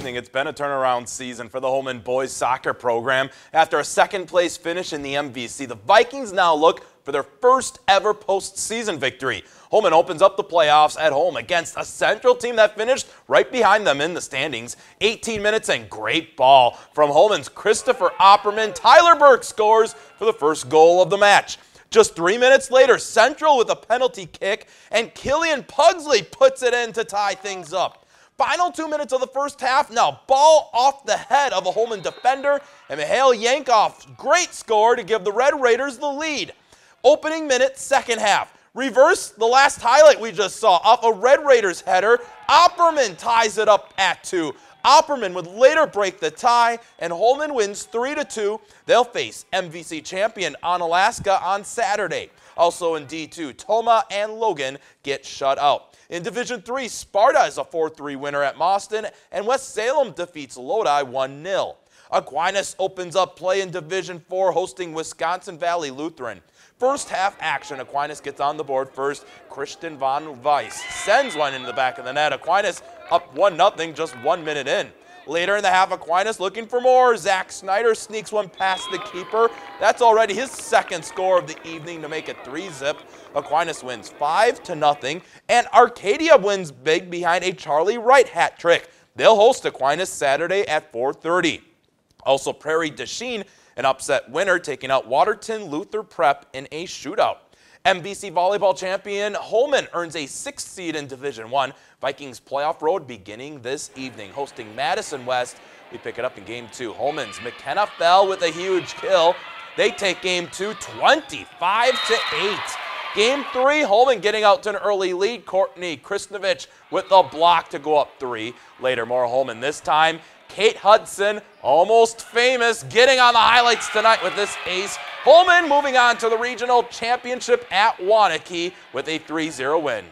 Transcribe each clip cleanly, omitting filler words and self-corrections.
evening. It's been a turnaround season for the Holmen boys soccer program. After a second-place finish in the MVC, the Vikings now look for their first ever postseason victory. Holmen opens up the playoffs at home against a Central team that finished right behind them in the standings. 18 minutes and great ball from Holmen's Christopher Opperman. Tyler Burke scores for the first goal of the match. Just 3 minutes later, Central with a penalty kick, and Killian Pugsley puts it in to tie things up. Final 2 minutes of the first half, now ball off the head of a Holmen defender, and Mihail Yankov's great score to give the Red Raiders the lead. Opening minute, second half. Reverse the last highlight we just saw off a Red Raiders header. Opperman ties it up at 2. Opperman would later break the tie, and Holmen wins 3-2. They'll face MVC champion Onalaska on Saturday. Also in D2, Toma and Logan get shut out. In Division 3, Sparta is a 4-3 winner at Madison, and West Salem defeats Lodi 1-0. Aquinas opens up play in Division 4, hosting Wisconsin Valley Lutheran. First half action, Aquinas gets on the board first. Christian von Weiss sends one into the back of the net. Aquinas up 1-0 just 1 minute in. Later in the half, Aquinas looking for more. Zach Snyder sneaks one past the keeper. That's already his second score of the evening to make it 3-0. Aquinas wins 5-0, and Arcadia wins big behind a Charlie Wright hat trick. They'll host Aquinas Saturday at 4:30. Also, Prairie du Chien, an upset winner, taking out Waterton Luther Prep in a shootout. MVC volleyball champion Holmen earns a 6th seed in Division 1. Vikings playoff road beginning this evening, hosting Madison West. We pick it up in Game 2. Holmen's McKenna Fell with a huge kill. They take Game 2 25-8. Game 3, Holmen getting out to an early lead. Courtney Kristovich with the block to go up 3. Later, more Holmen this time. Kate Hudson, almost famous, getting on the highlights tonight with this ace. Holmen moving on to the regional championship at Waunakee with a 3-0 win.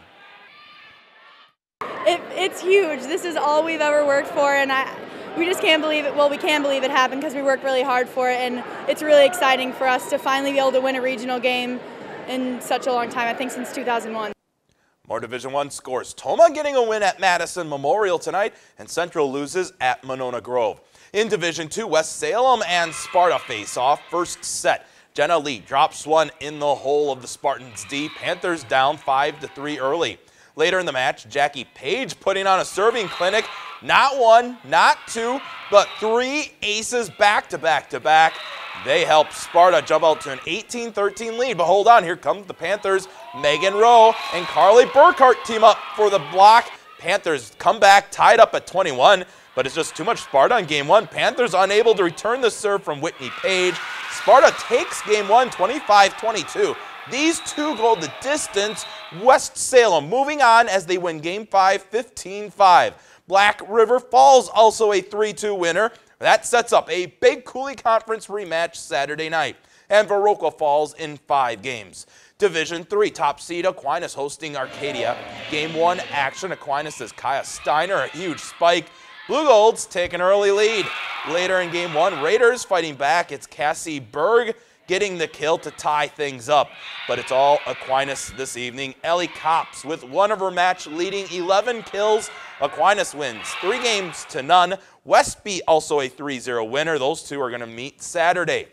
It's huge. This is all we've ever worked for, and we just can't believe it. Well, we can believe it happened because we worked really hard for it, and it's really exciting for us to finally be able to win a regional game in such a long time, I think since 2001. More Division 1 scores. Toma getting a win at Madison Memorial tonight, and Central loses at Monona Grove. In Division 2, West Salem and Sparta face off. First set, Jenna Lee drops one in the hole of the Spartans' D. Panthers down 5-3 early. Later in the match, Jackie Page putting on a serving clinic. Not 1, not 2, but 3 aces back-to-back-to-back. They help Sparta jump out to an 18-13 lead. But hold on, here comes the Panthers. Megan Rowe and Carly Burkhart team up for the block. Panthers come back, tied up at 21, but it's just too much Sparta in Game 1. Panthers unable to return the serve from Whitney Page. Sparta takes Game 1 25-22. These two go the distance. West Salem moving on as they win Game 5 15-5. Black River Falls also a 3-2 winner. That sets up a big Cooley Conference rematch Saturday night. And Viroqua falls in 5 games. Division 3, top seed Aquinas hosting Arcadia. Game 1 action, Aquinas is Kaya Steiner, a huge spike. Blue Golds take an early lead. Later in Game 1, Raiders fighting back. It's Cassie Berg getting the kill to tie things up. But it's all Aquinas this evening. Ellie Copps with one of her match-leading 11 kills. Aquinas wins 3-0. Westby also a 3-0 winner. Those two are going to meet Saturday.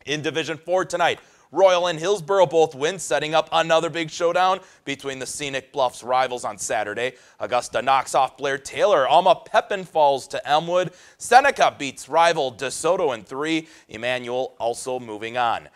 In Division 4 tonight, Royal and Hillsborough both win, setting up another big showdown between the Scenic Bluffs rivals on Saturday. Augusta knocks off Blair Taylor. Alma Pepin falls to Elmwood. Seneca beats rival DeSoto in 3. Emmanuel also moving on.